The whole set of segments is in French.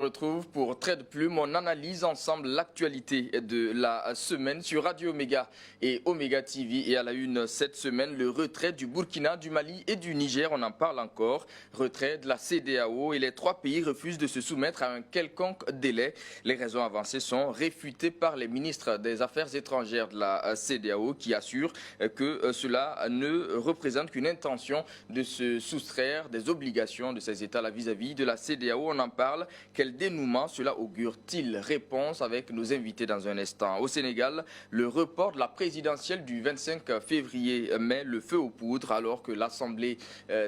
Retrouve pour Trait de Plume, on analyse ensemble l'actualité de la semaine sur Radio Omega et Omega TV. Et à la une cette semaine, le retrait du Burkina, du Mali et du Niger, on en parle encore. Retrait de la CEDEAO et les trois pays refusent de se soumettre à un quelconque délai. Les raisons avancées sont réfutées par les ministres des Affaires étrangères de la CEDEAO qui assurent que cela ne représente qu'une intention de se soustraire des obligations de ces États vis-à-vis de la CEDEAO. On en parle. Quel dénouement cela augure-t-il? Réponse avec nos invités dans un instant. Au Sénégal, le report de la présidentielle du 25 février met le feu aux poudres alors que l'Assemblée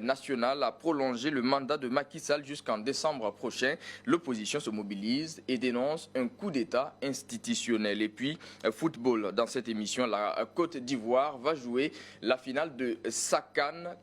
nationale a prolongé le mandat de Macky Sall jusqu'en décembre prochain. L'opposition se mobilise et dénonce un coup d'État institutionnel. Et puis, football. Dans cette émission, la Côte d'Ivoire va jouer la finale de sa CAN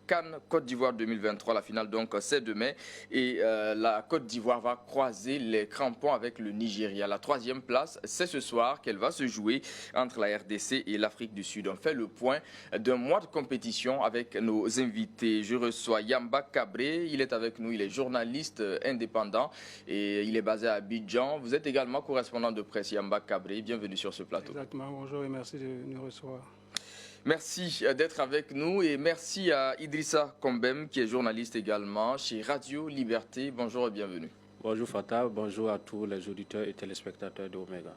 Côte d'Ivoire 2023. La finale donc c'est demain et la Côte d'Ivoire va croiser les crampons avec le Nigeria. La troisième place, c'est ce soir qu'elle va se jouer entre la RDC et l'Afrique du Sud. On fait le point d'un mois de compétition avec nos invités. Je reçois Yamba Kabré, il est avec nous, il est journaliste indépendant et il est basé à Abidjan. Vous êtes également correspondant de presse, Yamba Kabré. Bienvenue sur ce plateau. Exactement, bonjour et merci de nous recevoir. Merci d'être avec nous et merci à Idrissa Kombem qui est journaliste également chez Radio Liberté. Bonjour et bienvenue. Bonjour Fatah, bonjour à tous les auditeurs et téléspectateurs de Omega.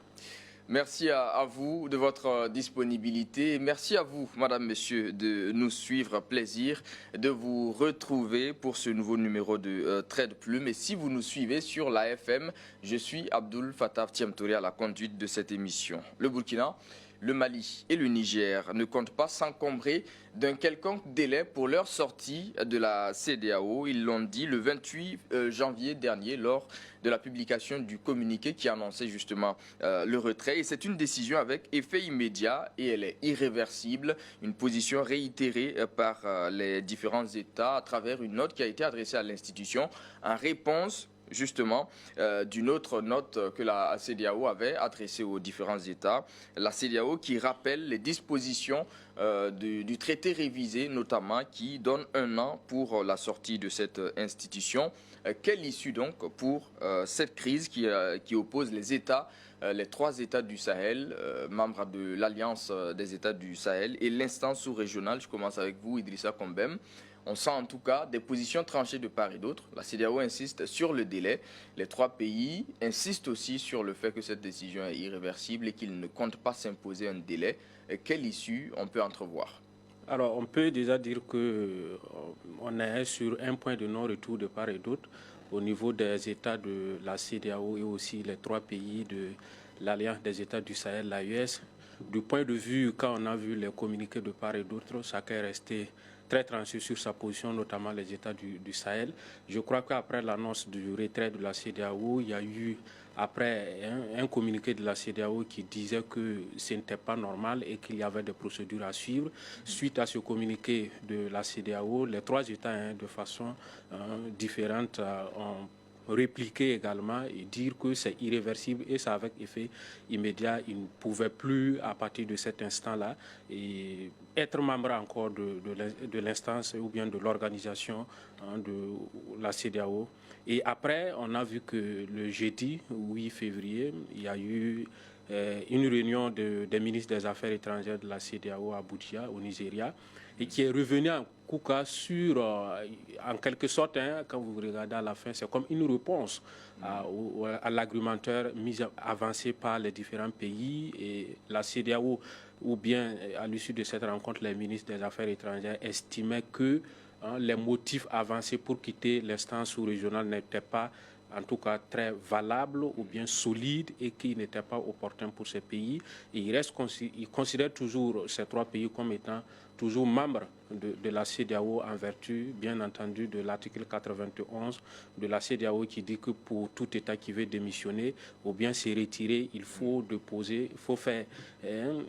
Merci à vous de votre disponibilité. Merci à vous, madame, monsieur, de nous suivre. Plaisir de vous retrouver pour ce nouveau numéro de Trait de Plume. Et si vous nous suivez sur l'AFM, je suis Abdul Fattah Thiamtouré à la conduite de cette émission. Le Burkina, le Mali et le Niger ne comptent pas s'encombrer d'un quelconque délai pour leur sortie de la CEDEAO. Ils l'ont dit le 28 janvier dernier lors de la publication du communiqué qui annonçait justement le retrait. Et c'est une décision avec effet immédiat et elle est irréversible. Une position réitérée par les différents États à travers une note qui a été adressée à l'institution en réponse justement d'une autre note que la CEDEAO avait adressée aux différents États. La CEDEAO qui rappelle les dispositions du traité révisé notamment qui donne un an pour la sortie de cette institution. Quelle issue donc pour cette crise qui oppose les États, les trois États du Sahel, membres de l'Alliance des États du Sahel et l'instance sous-régionale? Je commence avec vous, Idrissa Kombem. On sent en tout cas des positions tranchées de part et d'autre. La CEDEAO insiste sur le délai. Les trois pays insistent aussi sur le fait que cette décision est irréversible et qu'ils ne comptent pas s'imposer un délai. Quelle issue on peut entrevoir? Alors, on peut déjà dire qu'on est sur un point de non-retour de part et d'autre au niveau des États de la CEDEAO et aussi les trois pays de l'Alliance des États du Sahel, l'AES. Du point de vue, quand on a vu les communiqués de part et d'autre, chacun est resté très tranché sur sa position, notamment les États du Sahel. Je crois qu'après l'annonce du retrait de la CEDEAO, il y a eu après un communiqué de la CEDEAO qui disait que ce n'était pas normal et qu'il y avait des procédures à suivre. Suite à ce communiqué de la CEDEAO, les trois États, de façon différente, ont répliquer également et dire que c'est irréversible et ça avec effet immédiat. Ils ne pouvaient plus, à partir de cet instant-là, et être membre encore de l'instance ou bien de l'organisation de la CEDEAO. Et après, on a vu que le jeudi 8 février, il y a eu une réunion des ministres des Affaires étrangères de la CEDEAO à Abuja, au Nigeria, et qui est revenu en Kouka sur, en quelque sorte, quand vous regardez à la fin, c'est comme une réponse à l'argumentaire avancé par les différents pays et la CEDEAO, ou bien à l'issue de cette rencontre, les ministres des Affaires étrangères estimaient que les motifs avancés pour quitter l'instance sous-régionale n'étaient pas en tout cas très valable ou bien solide et qui n'était pas opportun pour ces pays. Et il considère toujours ces trois pays comme étant toujours membres de la CEDEAO en vertu, bien entendu, de l'article 91 de la CEDEAO qui dit que pour tout État qui veut démissionner ou bien se retirer, il faut déposer, il faut faire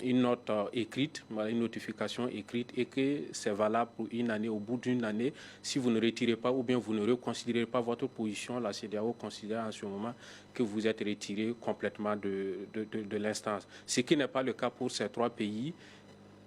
une note écrite, une notification écrite et que c'est valable pour une année. Au bout d'une année, si vous ne retirez pas ou bien vous ne reconsidérez pas votre position, la CEDEAO considère en ce moment que vous êtes retiré complètement de l'instance. Ce qui n'est pas le cas pour ces trois pays.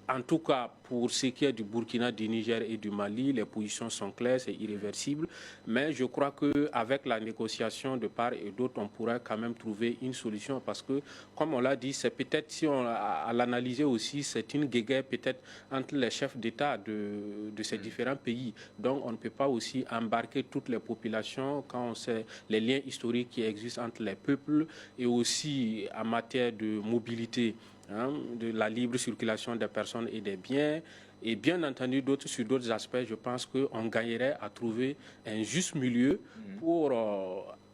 En tout cas, pour ce qui est du Burkina, du Niger et du Mali, les positions sont claires, c'est irréversible. Mais je crois qu'avec la négociation de part et d'autre, on pourra quand même trouver une solution. Parce que, comme on l'a dit, c'est peut-être, si on à l'analyser aussi, c'est une guéguerre peut-être entre les chefs d'État de ces différents pays. Donc, on ne peut pas aussi embarquer toutes les populations quand on sait les liens historiques qui existent entre les peuples et aussi en matière de mobilité. De la libre circulation des personnes et des biens. Et bien entendu, sur d'autres aspects, je pense qu'on gagnerait à trouver un juste milieu pour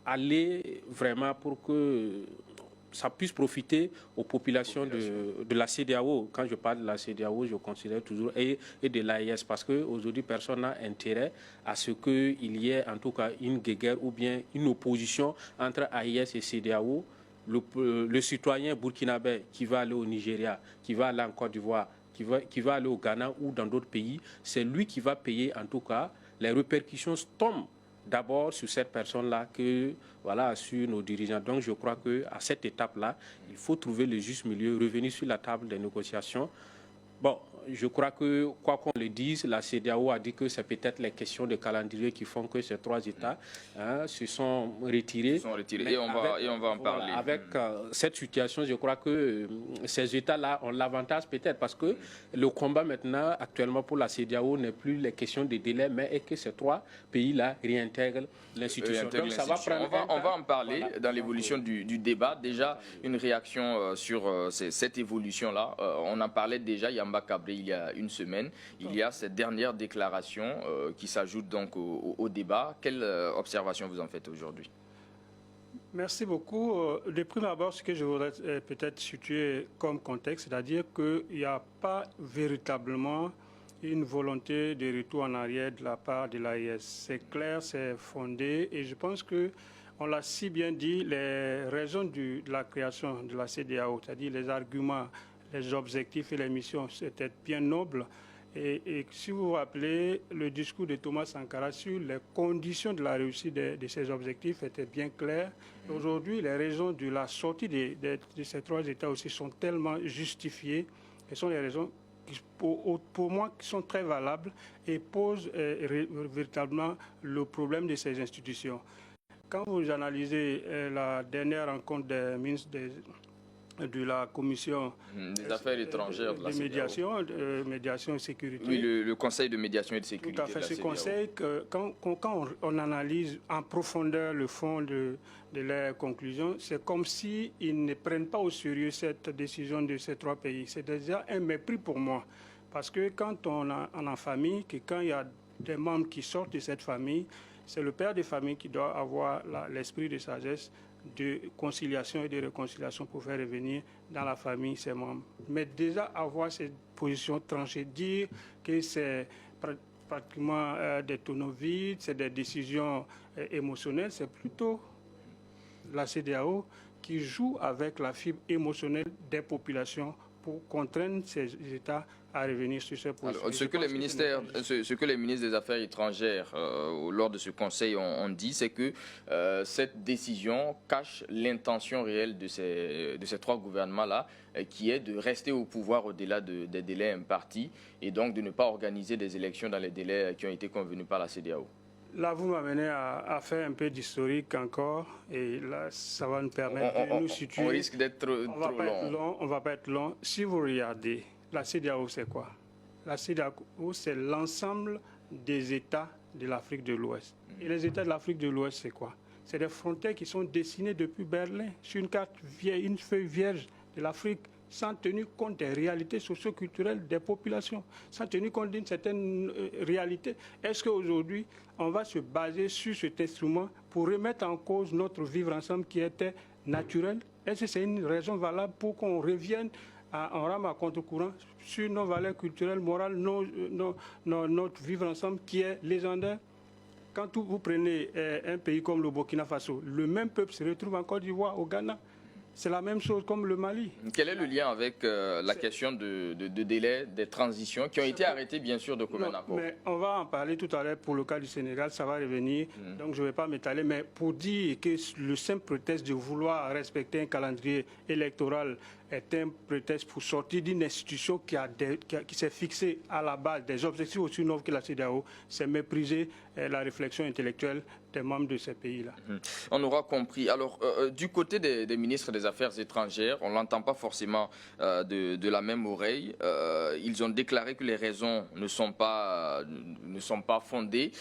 aller vraiment pour que ça puisse profiter aux populations de la CEDEAO. Quand je parle de la CEDEAO, je considère toujours et de l'AES parce qu'aujourd'hui, personne n'a intérêt à ce qu'il y ait en tout cas une guerre ou bien une opposition entre AES et CEDEAO. Le citoyen burkinabé qui va aller au Nigeria, qui va aller en Côte d'Ivoire, qui va aller au Ghana ou dans d'autres pays, c'est lui qui va payer en tout cas. Les répercussions tombent d'abord sur cette personne-là que voilà, sur nos dirigeants. Donc je crois qu'à cette étape-là, il faut trouver le juste milieu, revenir sur la table des négociations. Bon, je crois que, quoi qu'on le dise, la CEDEAO a dit que c'est peut-être les questions de calendrier qui font que ces trois États se sont retirés. Et on va en parler. Avec cette situation, je crois que ces États-là ont l'avantage peut-être parce que le combat maintenant, actuellement pour la CEDEAO, n'est plus les questions de délai, mais est que ces trois pays-là réintègrent l'institution. Donc ça va prendre on va en parler dans l'évolution du débat. Déjà, une réaction sur cette évolution-là. On en parlait déjà, Yamba Cabré, il y a une semaine. Il y a cette dernière déclaration qui s'ajoute donc au débat. Quelle observation vous en faites aujourd'hui? Merci beaucoup. De prime abord, ce que je voudrais peut-être situer comme contexte, c'est-à-dire qu'il n'y a pas véritablement une volonté de retour en arrière de la part de l'AES. C'est clair, c'est fondé et je pense que on l'a si bien dit, les raisons de la création de la CEDEAO, c'est-à-dire les arguments, les objectifs et les missions, c'était bien noble. Et si vous vous rappelez, le discours de Thomas Sankara sur les conditions de la réussite de ces objectifs était bien clair. Aujourd'hui, les raisons de la sortie de ces trois États aussi sont tellement justifiées. Ce sont les raisons qui, pour moi, qui sont très valables et posent véritablement le problème de ces institutions. Quand vous analysez la dernière rencontre des ministres de la commission des affaires étrangères de la médiation et sécurité. Oui, le conseil de médiation et de sécurité. Tout à fait. Ce conseil, quand on analyse en profondeur le fond de leurs conclusions, c'est comme s'ils ne prennent pas au sérieux cette décision de ces trois pays. C'est déjà un mépris pour moi. Parce que quand on a en famille, quand il y a des membres qui sortent de cette famille, c'est le père de famille qui doit avoir l'esprit de sagesse, de conciliation et de réconciliation pour faire revenir dans la famille ses membres. Mais déjà avoir cette position tranchée, dire que c'est pratiquement des tonneaux vides, c'est des décisions émotionnelles, c'est plutôt la CEDEAO qui joue avec la fibre émotionnelle des populations pour contraindre ces États à revenir sur ces positions. Alors, ce que les ministres des Affaires étrangères, lors de ce conseil, ont dit, c'est que cette décision cache l'intention réelle de ces trois gouvernements-là, qui est de rester au pouvoir au-delà des délais impartis et donc de ne pas organiser des élections dans les délais qui ont été convenus par la CEDEAO. Là, vous m'amenez à faire un peu d'historique encore, et là, ça va nous permettre de nous situer. On risque d'être trop long. On ne va pas être long. Si vous regardez, la CEDEAO, c'est quoi? La CEDEAO, c'est l'ensemble des États de l'Afrique de l'Ouest. Et les États de l'Afrique de l'Ouest, c'est quoi? C'est des frontières qui sont dessinées depuis Berlin sur une carte vieille, une feuille vierge de l'Afrique, sans tenir compte des réalités socio-culturelles des populations, sans tenir compte d'une certaine réalité. Est-ce qu'aujourd'hui, on va se baser sur cet instrument pour remettre en cause notre vivre ensemble qui était naturel? Est-ce que c'est une raison valable pour qu'on revienne en rame à contre-courant sur nos valeurs culturelles, morales, notre vivre ensemble qui est légendaire? Quand vous prenez un pays comme le Burkina Faso, le même peuple se retrouve en Côte d'Ivoire, au Ghana. C'est la même chose comme le Mali. Quel est le lien avec la question de délai des transitions qui ont été arrêtées, bien sûr, de commun accord? Mais on va en parler tout à l'heure pour le cas du Sénégal, ça va revenir, donc je ne vais pas m'étaler. Mais pour dire que le simple prétexte de vouloir respecter un calendrier électoral est un prétexte pour sortir d'une institution qui s'est fixée à la base des objectifs aussi nouveaux que la CEDEAO, c'est mépriser la réflexion intellectuelle des membres de ces pays-là. On aura compris. Alors, du côté des ministres des Affaires étrangères, on ne l'entend pas forcément de la même oreille. Ils ont déclaré que les raisons ne sont pas fondées.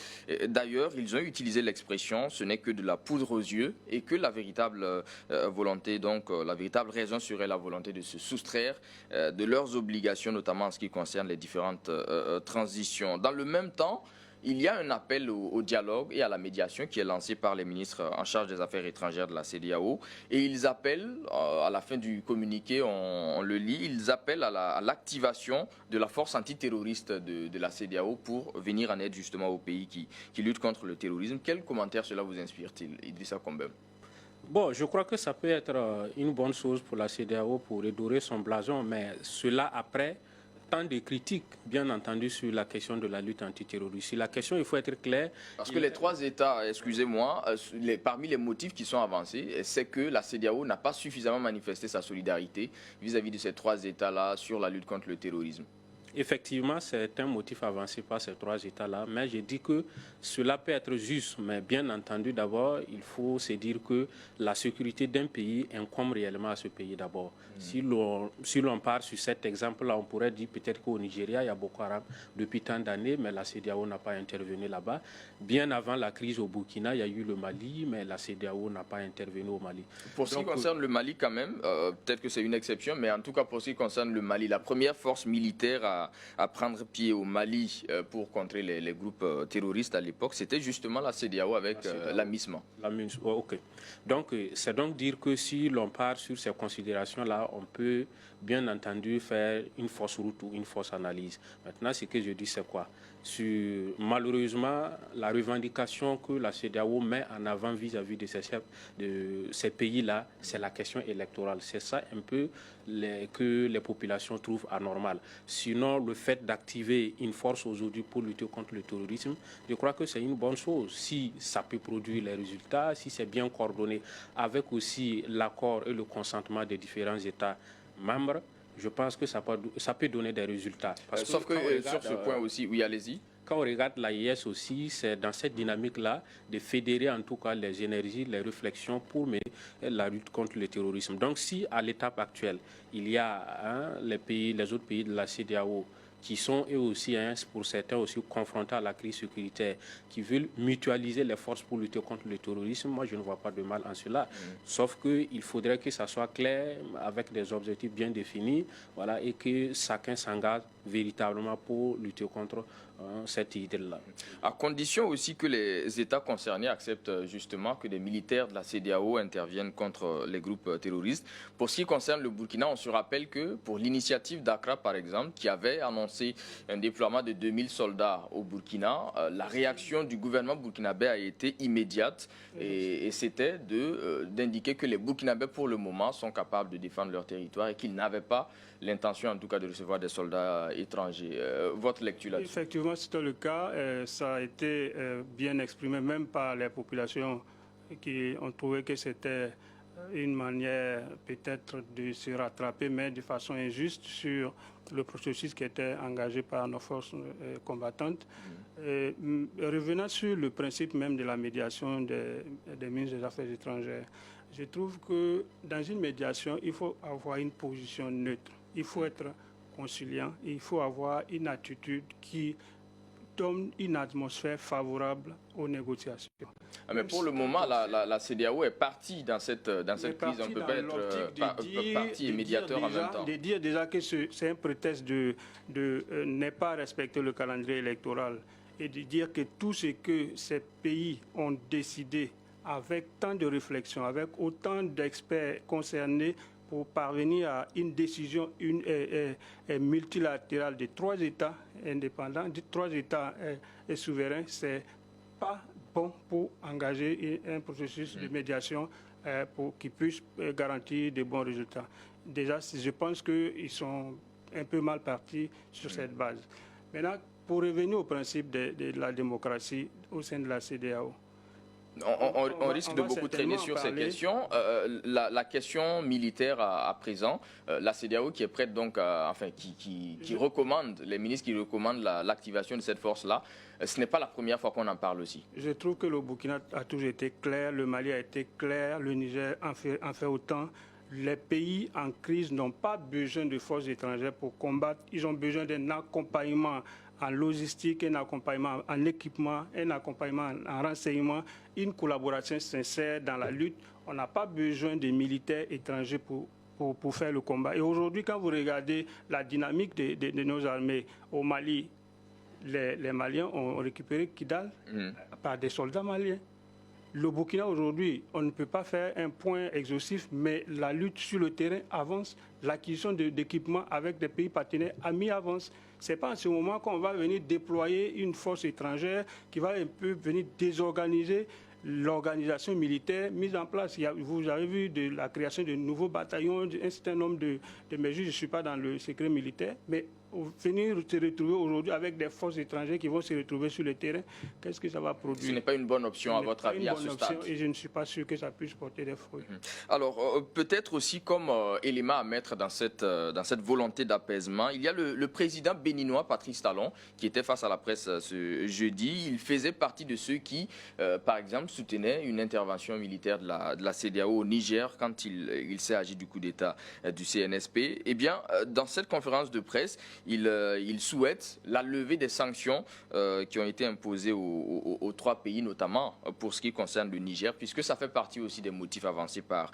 D'ailleurs, ils ont utilisé l'expression « ce n'est que de la poudre aux yeux » et que la véritable volonté, donc la véritable raison serait la volonté de se soustraire de leurs obligations, notamment en ce qui concerne les différentes transitions. Dans le même temps, il y a un appel au dialogue et à la médiation qui est lancé par les ministres en charge des affaires étrangères de la CEDEAO. Et ils appellent, à la fin du communiqué, on le lit, ils appellent à l'activation de la force antiterroriste de la CEDEAO pour venir en aide justement aux pays qui luttent contre le terrorisme. Quel commentaire cela vous inspire-t-il, Idrissa Combem? Bon, je crois que ça peut être une bonne chose pour la CEDEAO pour redorer son blason, mais cela après tant de critiques, bien entendu, sur la question de la lutte antiterroriste. La question, il faut être clair. Parce que les trois États, excusez-moi, parmi les motifs qui sont avancés, c'est que la CEDEAO n'a pas suffisamment manifesté sa solidarité vis-à-vis de ces trois États-là sur la lutte contre le terrorisme. Effectivement, c'est un motif avancé par ces trois États-là, mais je dis que cela peut être juste. Mais bien entendu, d'abord, il faut se dire que la sécurité d'un pays incombe réellement à ce pays d'abord. Si l'on part sur cet exemple-là, on pourrait dire peut-être qu'au Nigeria, il y a Boko Haram depuis tant d'années, mais la CEDEAO n'a pas intervenu là-bas. Bien avant la crise au Burkina, il y a eu le Mali, mais la CEDEAO n'a pas intervenu au Mali. Pour ce qui concerne le Mali quand même, peut-être que c'est une exception, mais en tout cas pour ce qui concerne le Mali, la première force militaire à prendre pied au Mali pour contrer les groupes terroristes à l'époque, c'était justement la CEDEAO avec la MISMA. Ok. Donc, c'est donc dire que si l'on part sur ces considérations-là, on peut bien entendu faire une fausse route ou une fausse analyse. Maintenant, ce que je dis, c'est quoi? Malheureusement, la revendication que la CEDEAO met en avant vis-à-vis de ces pays-là, c'est la question électorale. C'est ça un peu que les populations trouvent anormal. Sinon, le fait d'activer une force aujourd'hui pour lutter contre le terrorisme, je crois que c'est une bonne chose. Si ça peut produire les résultats, si c'est bien coordonné avec aussi l'accord et le consentement des différents États membres, je pense que ça peut donner des résultats. Sauf que sur ce point aussi, oui, allez-y. Quand on regarde l'AIS aussi, c'est dans cette dynamique-là de fédérer en tout cas les énergies, les réflexions pour mener la lutte contre le terrorisme. Donc si à l'étape actuelle, il y a les autres pays de la CEDEAO qui sont eux aussi, pour certains aussi, confrontés à la crise sécuritaire, qui veulent mutualiser les forces pour lutter contre le terrorisme, moi je ne vois pas de mal en cela. Sauf qu'il faudrait que ça soit clair, avec des objectifs bien définis, voilà, et que chacun s'engage véritablement pour lutter contre cette idée-là. À condition aussi que les États concernés acceptent justement que des militaires de la CEDEAO interviennent contre les groupes terroristes. Pour ce qui concerne le Burkina, on se rappelle que pour l'initiative d'Accra, par exemple, qui avait annoncé un déploiement de 2000 soldats au Burkina, la réaction du gouvernement burkinabé a été immédiate et c'était d'indiquer que les Burkinabés, pour le moment, sont capables de défendre leur territoire et qu'ils n'avaient pas l'intention, en tout cas, de recevoir des soldats étrangers. Votre lecture là-dessus? Effectivement, c'était le cas. Ça a été bien exprimé, même par les populations qui ont trouvé que c'était une manière peut-être de se rattraper, mais de façon injuste sur le processus qui était engagé par nos forces combattantes. Revenant sur le principe même de la médiation des ministres des Affaires étrangères, je trouve que dans une médiation, il faut avoir une position neutre. Il faut être conciliant, il faut avoir une attitude qui donne une atmosphère favorable aux négociations. Mais pour le moment, la CEDEAO est partie dans cette crise. On ne peut pas être partie et médiateur en même temps. De dire déjà que c'est un prétexte de ne pas respecter le calendrier électoral et de dire que tout ce que ces pays ont décidé avec tant de réflexion, avec autant d'experts concernés, pour parvenir à une décision multilatérale de trois États indépendants, de trois États souverains, c'est pas bon pour engager un processus de médiation pour qui puisse garantir de bons résultats. Déjà, je pense qu'ils sont un peu mal partis sur cette base. Maintenant, pour revenir au principe de la démocratie au sein de la CEDEAO, On risque de beaucoup traîner sur ces questions. La question militaire à présent, la CEDEAO qui est prête donc, qui recommande, les ministres qui recommandent l'activation de cette force-là, ce n'est pas la première fois qu'on en parle aussi. Je trouve que le Burkina a toujours été clair, le Mali a été clair, le Niger en fait autant. Les pays en crise n'ont pas besoin de forces étrangères pour combattre. Ils ont besoin d'un accompagnement en logistique, un accompagnement en équipement, un accompagnement en renseignement, une collaboration sincère dans la lutte. On n'a pas besoin de militaires étrangers pour faire le combat. Et aujourd'hui, quand vous regardez la dynamique de nos armées au Mali, les Maliens ont récupéré Kidal par des soldats maliens. Le Burkina aujourd'hui, on ne peut pas faire un point exhaustif, mais la lutte sur le terrain avance, l'acquisition d'équipements avec des pays partenaires amis avance. Ce n'est pas en ce moment qu'on va venir déployer une force étrangère qui va un peu venir désorganiser l'organisation militaire mise en place. Vous avez vu de la création de nouveaux bataillons, un certain nombre de mesures. Je ne suis pas dans le secret militaire, mais venir se retrouver aujourd'hui avec des forces étrangères qui vont se retrouver sur le terrain, qu'est-ce que ça va produire? Ce n'est pas une bonne option à votre avis à ce stade. Et je ne suis pas sûr que ça puisse porter des fruits. Alors, peut-être aussi comme élément à mettre dans cette volonté d'apaisement, il y a le président béninois Patrice Talon qui était face à la presse ce jeudi. Il faisait partie de ceux qui, par exemple, soutenaient une intervention militaire de la CEDEAO au Niger quand il s'est agi du coup d'État du CNSP. Eh bien, dans cette conférence de presse, il souhaite la levée des sanctions qui ont été imposées aux trois pays, notamment pour ce qui concerne le Niger, puisque ça fait partie aussi des motifs avancés par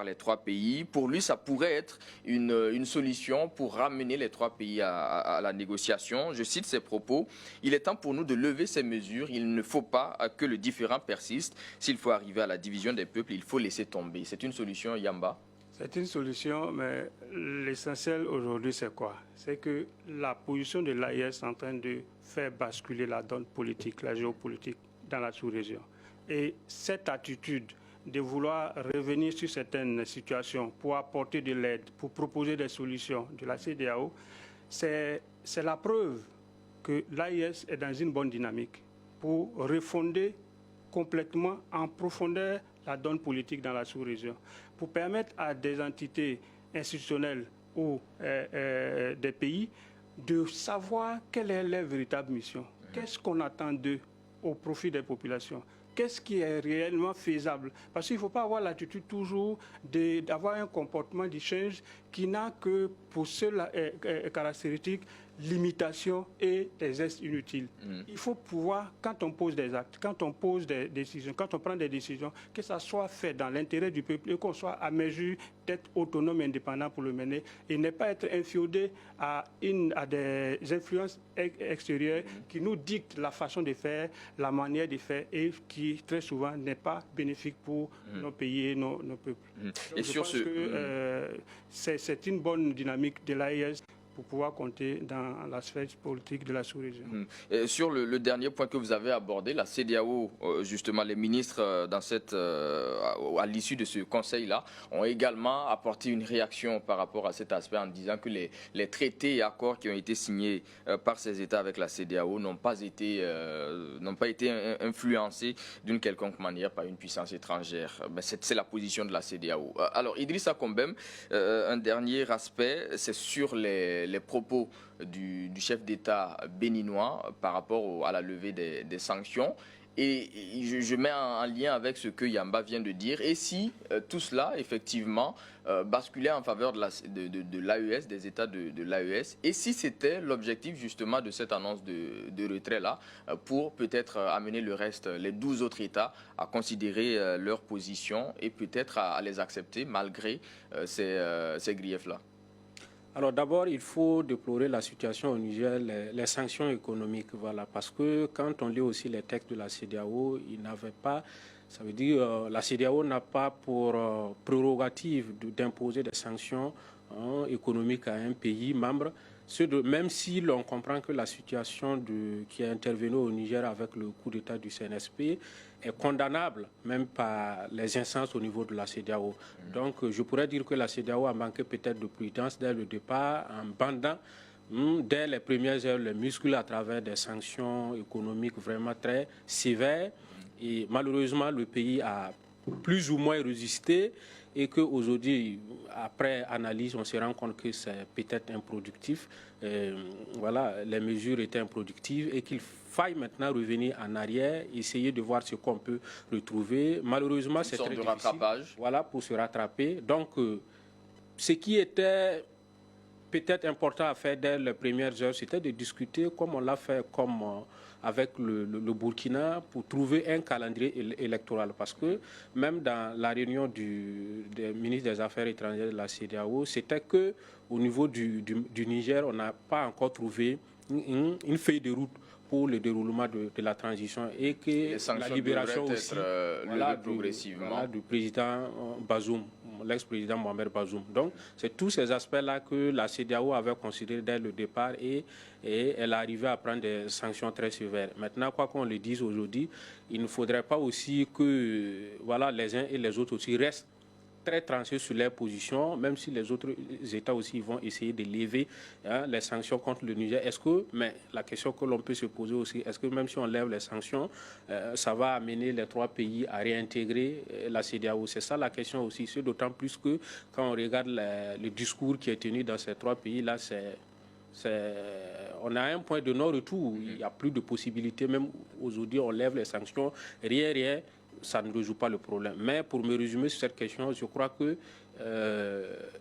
les trois pays. Pour lui, ça pourrait être une solution pour ramener les trois pays à la négociation. Je cite ses propos: « Il est temps pour nous de lever ces mesures. Il ne faut pas que le différend persiste. S'il faut arriver à la division des peuples, il faut laisser tomber. » C'est une solution, Yamba? C'est une solution, mais l'essentiel aujourd'hui, c'est quoi? C'est que la position de l'AES est en train de faire basculer la donne politique, la géopolitique dans la sous-région. Et cette attitude de vouloir revenir sur certaines situations pour apporter de l'aide, pour proposer des solutions de la CEDEAO, c'est la preuve que l'AES est dans une bonne dynamique pour refonder complètement en profondeur la donne politique dans la sous-région, pour permettre à des entités institutionnelles ou des pays de savoir quelle est leur véritable mission. Qu'est-ce qu'on attend d'eux au profit des populations? Qu'est-ce qui est réellement faisable? Parce qu'il ne faut pas avoir l'attitude toujours d'avoir un comportement d'échange qui n'a que pour seule caractéristique limitation et des gestes inutiles. Il faut pouvoir, quand on pose des actes, quand on pose des décisions, quand on prend des décisions, que ça soit fait dans l'intérêt du peuple et qu'on soit à mesure d'être autonome et indépendant pour le mener et ne pas être infiodé à des influences extérieures qui nous dictent la façon de faire, la manière de faire et qui très souvent n'est pas bénéfique pour nos pays et nos peuples. Et je pense que c'est une bonne dynamique de l'AES pour pouvoir compter dans la sphère politique de la sous-région. Sur le dernier point que vous avez abordé, la CEDEAO, justement, les ministres à l'issue de ce conseil-là ont également apporté une réaction par rapport à cet aspect en disant que les traités et accords qui ont été signés par ces États avec la CEDEAO n'ont pas été influencés d'une quelconque manière par une puissance étrangère. C'est la position de la CEDEAO. Alors, Idrissa Combem, un dernier aspect, c'est sur les propos du chef d'État béninois par rapport à la levée des sanctions. Et je mets en lien avec ce que Yamba vient de dire. Et si tout cela, effectivement, basculait en faveur de l'AES, des États de l'AES, et si c'était l'objectif justement de cette annonce de retrait-là, pour peut-être amener le reste, les 12 autres États, à considérer leur position et peut-être à les accepter malgré ces griefs-là? Alors d'abord, il faut déplorer la situation au Niger, les sanctions économiques, voilà, parce que quand on lit aussi les textes de la CEDEAO, il n'avait pas, ça veut dire la CEDEAO n'a pas pour prérogative d'imposer des sanctions économiques à un pays membre, même si l'on comprend que la situation qui est intervenue au Niger avec le coup d'État du CNSP est condamnable, même par les instances au niveau de la CEDEAO. Donc, je pourrais dire que la CEDEAO a manqué peut-être de prudence dès le départ, en bandant dès les premières heures les muscles à travers des sanctions économiques vraiment très sévères. Et malheureusement, le pays a plus ou moins résisté et qu'aujourd'hui, après analyse, on se rend compte que c'est peut-être improductif. Voilà, les mesures étaient improductives et qu'il faille maintenant revenir en arrière, essayer de voir ce qu'on peut retrouver. Malheureusement, c'est très difficile. Rattrapage. Voilà, pour se rattraper. Donc, ce qui était peut-être important à faire dès les premières heures, c'était de discuter comme on l'a fait avec le Burkina pour trouver un calendrier électoral. Parce que même dans la réunion des ministres des Affaires étrangères de la CEDEAO, c'était qu'au niveau du Niger, on n'a pas encore trouvé une feuille de route pour le déroulement de la transition et que la libération aussi progressivement du président Bazoum, l'ex-président Mohamed Bazoum. Donc, c'est tous ces aspects-là que la CEDEAO avait considérés dès le départ et elle arrivait à prendre des sanctions très sévères. Maintenant, quoi qu'on le dise aujourd'hui, il ne faudrait pas aussi que les uns et les autres aussi restent très tranchés sur leurs positions, même si les autres États aussi vont essayer de lever les sanctions contre le Niger. Mais la question que l'on peut se poser aussi, est-ce que même si on lève les sanctions, ça va amener les trois pays à réintégrer la CEDEAO? C'est ça la question aussi. C'est d'autant plus que quand on regarde le discours qui est tenu dans ces trois pays-là, on a un point de non-retour. Il n'y a plus de possibilité. Même aujourd'hui, on lève les sanctions. Rien. Ça ne résout pas le problème. Mais pour me résumer sur cette question, je crois que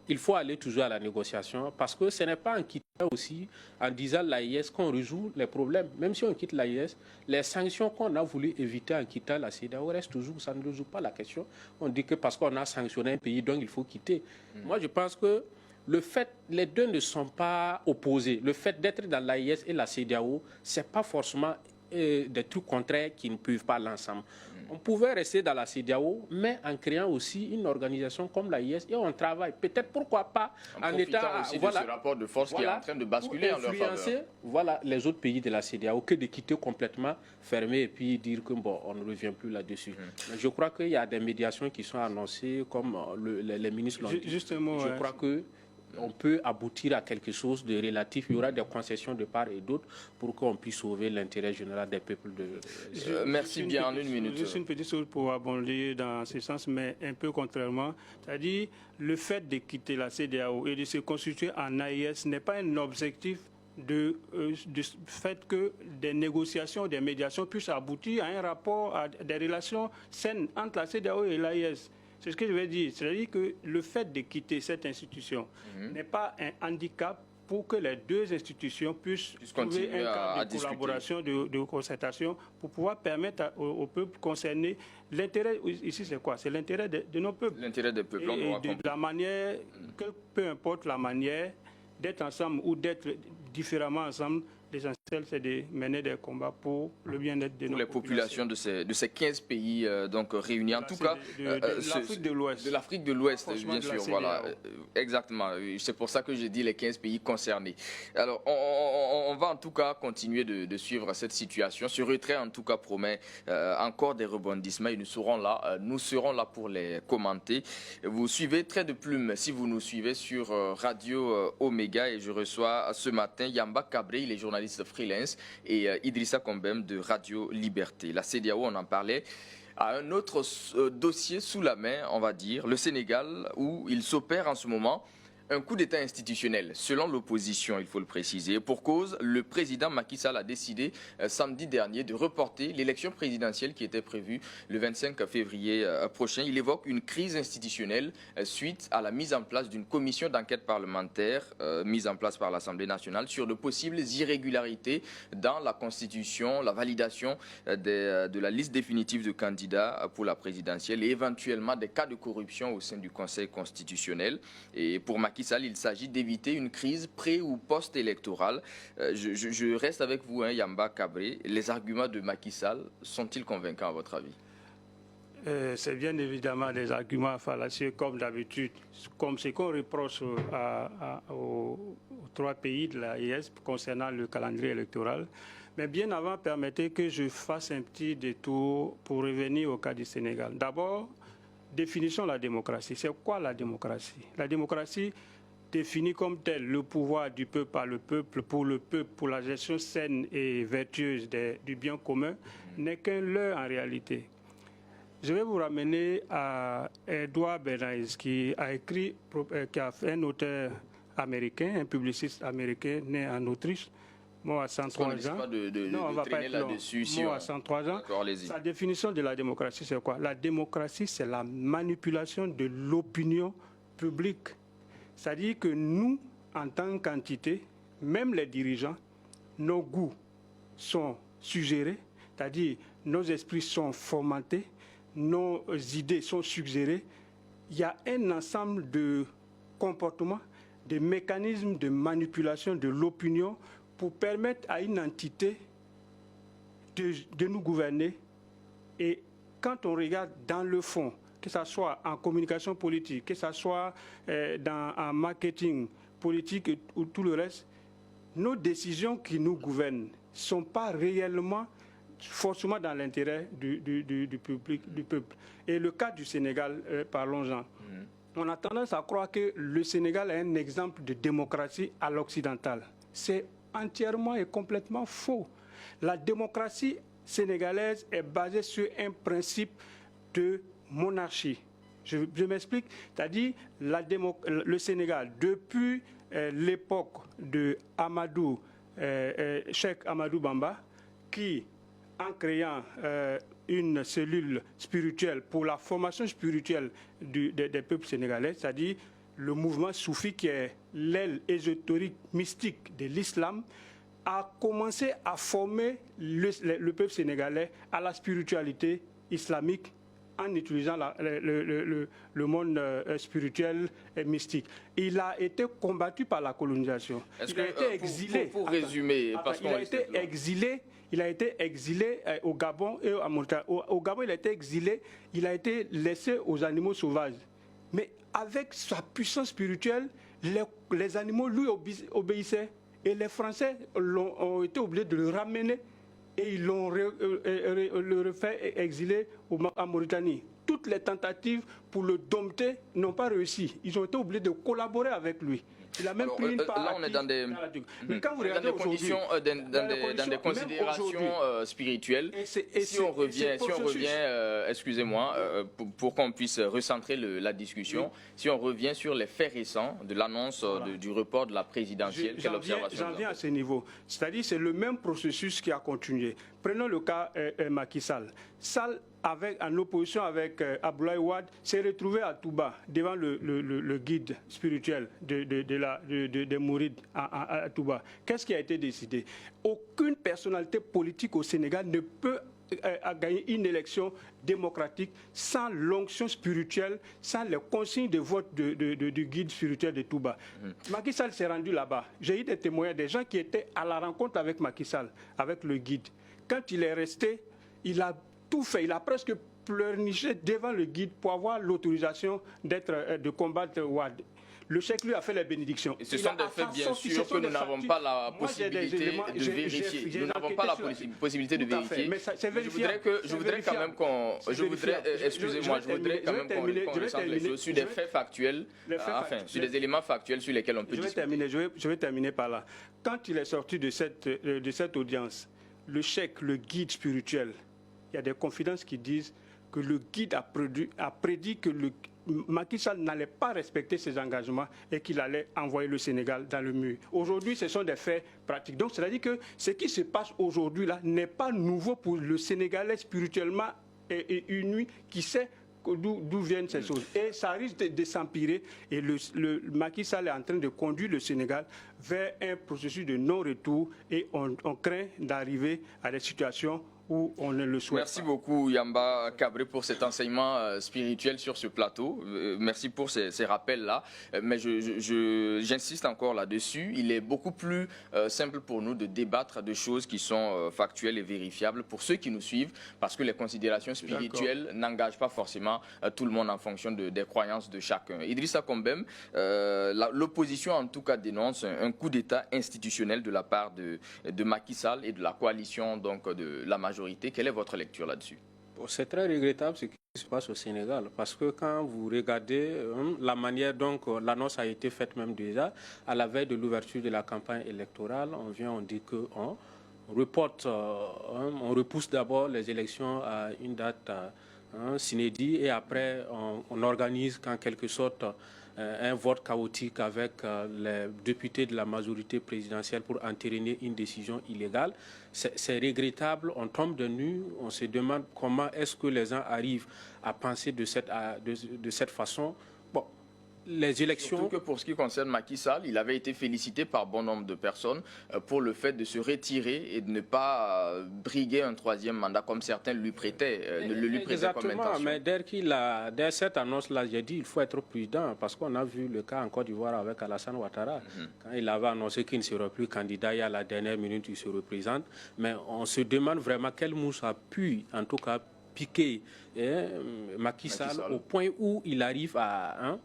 il faut aller toujours à la négociation parce que ce n'est pas en quittant aussi, en disant l'AIS qu'on résout les problèmes. Même si on quitte l'AIS, les sanctions qu'on a voulu éviter en quittant la CEDEAO restent toujours, ça ne résout pas la question. On dit que parce qu'on a sanctionné un pays, donc il faut quitter. Moi, je pense que les deux ne sont pas opposés. Le fait d'être dans l'AIS et la CEDEAO, ce n'est pas forcément des trucs contraires qui ne peuvent pas l'ensemble. On pouvait rester dans la CEDEAO, mais en créant aussi une organisation comme l'AIS et on travaille. Peut-être pourquoi pas en état aussi de ce rapport de force qui est en train de basculer en leur faveur. Les autres pays de la CEDEAO que de quitter complètement, fermer et puis dire que on ne revient plus là-dessus. Je crois qu'il y a des médiations qui sont annoncées comme les ministres l'ont dit. Justement, je crois que on peut aboutir à quelque chose de relatif. Il y aura des concessions de part et d'autre pour qu'on puisse sauver l'intérêt général des peuples. Merci bien, en une minute. Juste une petite chose pour abonder dans ce sens, mais un peu contrairement. C'est-à-dire, le fait de quitter la CEDEAO et de se constituer en AIS n'est pas un objectif du fait que des négociations, des médiations puissent aboutir à un rapport, à des relations saines entre la CEDEAO et l'AIS. C'est ce que je veux dire. C'est-à-dire que le fait de quitter cette institution n'est pas un handicap pour que les deux institutions puissent trouver un cadre de collaboration, de concertation, pour pouvoir permettre au peuple concerné. L'intérêt ici, c'est quoi? C'est l'intérêt de nos peuples. L'intérêt des peuples, et de la manière, peu importe la manière, d'être ensemble ou d'être différemment ensemble, l'essentiel, c'est de mener des combats pour le bien-être de nos populations de ces 15 pays donc réunis. En tout cas, de l'Afrique de l'Ouest. De l'Afrique de l'Ouest, bien sûr. Voilà, exactement. C'est pour ça que j'ai dit les 15 pays concernés. Alors, on va en tout cas continuer de suivre cette situation. Ce retrait, en tout cas, promet encore des rebondissements. Et nous serons là pour les commenter. Vous suivez Trait de Plume si vous nous suivez sur Radio Omega. Et je reçois ce matin Yamba Kabré, il est journaliste freelance, et Idrissa Kombem de Radio Liberté. La CEDEAO, on en parlait, a un autre dossier sous la main, on va dire, le Sénégal, où il s'opère en ce moment un coup d'État institutionnel, selon l'opposition, il faut le préciser. Pour cause, le président Macky Sall a décidé samedi dernier de reporter l'élection présidentielle qui était prévue le 25 février prochain. Il évoque une crise institutionnelle suite à la mise en place d'une commission d'enquête parlementaire mise en place par l'Assemblée nationale sur de possibles irrégularités dans la constitution, la validation de la liste définitive de candidats pour la présidentielle et éventuellement des cas de corruption au sein du Conseil constitutionnel. Et pour Macky Sall, il s'agit d'éviter une crise pré- ou post-électorale. Je reste avec vous, Yamba Kabré. Les arguments de Macky Sall sont-ils convaincants à votre avis? C'est bien évidemment des arguments fallacieux comme d'habitude, comme ce qu'on reproche aux trois pays de l'AES concernant le calendrier électoral. Mais bien avant, permettez que je fasse un petit détour pour revenir au cas du Sénégal. D'abord, définissons la démocratie. C'est quoi la démocratie? La démocratie définie comme telle le pouvoir du peuple par le peuple, pour la gestion saine et vertueuse du bien commun, n'est qu'un leurre en réalité. Je vais vous ramener à Edouard Bernays, qui a fait un auteur américain, un publiciste américain né en Autriche, mort à 103 ans. Non, on va pas être là-dessus. Mort à 103 ans. Sa définition de la démocratie, c'est quoi? La démocratie, c'est la manipulation de l'opinion publique. C'est-à-dire que nous, en tant qu'entité, même les dirigeants, nos goûts sont suggérés, c'est-à-dire nos esprits sont formatés, nos idées sont suggérées. Il y a un ensemble de comportements, de mécanismes de manipulation de l'opinion pour permettre à une entité de nous gouverner. Et quand on regarde dans le fond, que ce soit en communication politique, que ce soit en marketing politique ou tout le reste, nos décisions qui nous gouvernent ne sont pas réellement forcément dans l'intérêt du peuple. Et le cas du Sénégal, parlons-en. On a tendance à croire que le Sénégal est un exemple de démocratie à l'occidentale. C'est entièrement et complètement faux. La démocratie sénégalaise est basée sur un principe de monarchie. Je m'explique. C'est-à-dire le Sénégal, depuis l'époque de Cheikh Amadou Bamba, qui, en créant une cellule spirituelle pour la formation spirituelle des peuples sénégalais, c'est-à-dire le mouvement soufi qui est l'aile ésotérique mystique de l'islam, a commencé à former le peuple sénégalais à la spiritualité islamique en utilisant le monde spirituel et mystique. Il a été combattu par la colonisation. Il a été exilé. Pour résumer, il a été exilé au Gabon et à Mauritanie. Au Gabon, il a été exilé, il a été laissé aux animaux sauvages. Mais avec sa puissance spirituelle, les animaux lui obéissaient. Et les Français ont été obligés de le ramener et ils l'ont refait exiler en Mauritanie. Toutes les tentatives pour le dompter n'ont pas réussi. Ils ont été obligés de collaborer avec lui. Il a même pris une part. Là, on est dans des, dans des considérations spirituelles. Si on revient, excusez-moi, pour qu'on puisse recentrer la discussion, si on revient sur les faits récents de l'annonce du report de la présidentielle, quelle observation? J'en viens à ce niveau. C'est-à-dire c'est le même processus qui a continué. Prenons le cas Macky Sall. Sall, en opposition avec Abdoulaye Wade, s'est retrouvé à Touba, devant le guide spirituel des Mourides à Touba. Qu'est-ce qui a été décidé? Aucune personnalité politique au Sénégal ne peut gagner une élection démocratique sans l'onction spirituelle, sans les consignes de vote du guide spirituel de Touba. Macky Sall s'est rendu là-bas. J'ai eu des témoignages, des gens qui étaient à la rencontre avec Macky Sall, avec le guide. Quand il est resté, il a tout fait. Il a presque pleurniché devant le guide pour avoir l'autorisation de combattre Wade. Le cheikh lui a fait les bénédictions. Et ce sont des faits, bien sûr, que nous n'avons pas la possibilité de vérifier. Nous n'avons pas la possibilité de vérifier. Je voudrais quand même qu'on... Excusez-moi, je voudrais quand même qu'on recentre les choses sur des faits factuels, sur des éléments factuels sur lesquels on peut discuter. Je vais terminer par là. Quand il est sorti de cette audience, le cheikh, le guide spirituel, il y a des confidences qui disent que le guide a prédit que Macky Sall n'allait pas respecter ses engagements et qu'il allait envoyer le Sénégal dans le mur. Aujourd'hui, ce sont des faits pratiques. Donc, c'est-à-dire que ce qui se passe aujourd'hui là n'est pas nouveau pour le Sénégalais spirituellement uni qui sait d'où viennent ces choses. Et ça risque de s'empirer. Et le Macky Sall est en train de conduire le Sénégal vers un processus de non-retour et on craint d'arriver à des situations où on ne le souhaite Merci beaucoup Yamba Kabré pour cet enseignement spirituel sur ce plateau. Merci pour ces rappels-là. Mais j'insiste encore là-dessus. Il est beaucoup plus simple pour nous de débattre de choses qui sont factuelles et vérifiables pour ceux qui nous suivent, parce que les considérations spirituelles n'engagent pas forcément tout le monde en fonction des croyances de chacun. Idrissa Combem, l'opposition en tout cas dénonce un coup d'État institutionnel de la part de Macky Sall et de la coalition donc de la majorité. Quelle est votre lecture là-dessus? C'est très regrettable ce qui se passe au Sénégal, parce que quand vous regardez la manière dont l'annonce a été faite même déjà, à la veille de l'ouverture de la campagne électorale, on dit que on repousse d'abord les élections à une date s'inédit et après on organise en quelque sorte un vote chaotique avec les députés de la majorité présidentielle pour entériner une décision illégale. C'est regrettable, on tombe de nu, on se demande comment est-ce que les gens arrivent à penser de cette façon. Bon, les élections... Surtout que pour ce qui concerne Macky Sall, il avait été félicité par bon nombre de personnes pour le fait de se retirer et de ne pas briguer un troisième mandat comme certains lui prêtaient, ne le lui prêtaient comme intention. Mais dès cette annonce-là, j'ai dit qu'il faut être prudent parce qu'on a vu le cas en Côte d'Ivoire avec Alassane Ouattara. Quand il avait annoncé qu'il ne sera plus candidat et à la dernière minute, il se représente. Mais on se demande vraiment quelle mouche a pu, en tout cas, piquer Macky Sall au point où il arrive à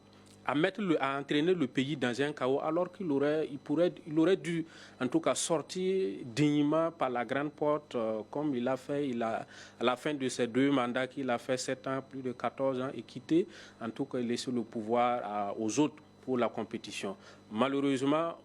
entraîner le pays dans un chaos alors qu'il aurait dû en tout cas sortir dignement par la grande porte comme il a fait. À la fin de ses 2 mandats qu'il a fait 7 ans, plus de 14 ans et quitter, en tout cas laisser le pouvoir aux autres pour la compétition. Malheureusement,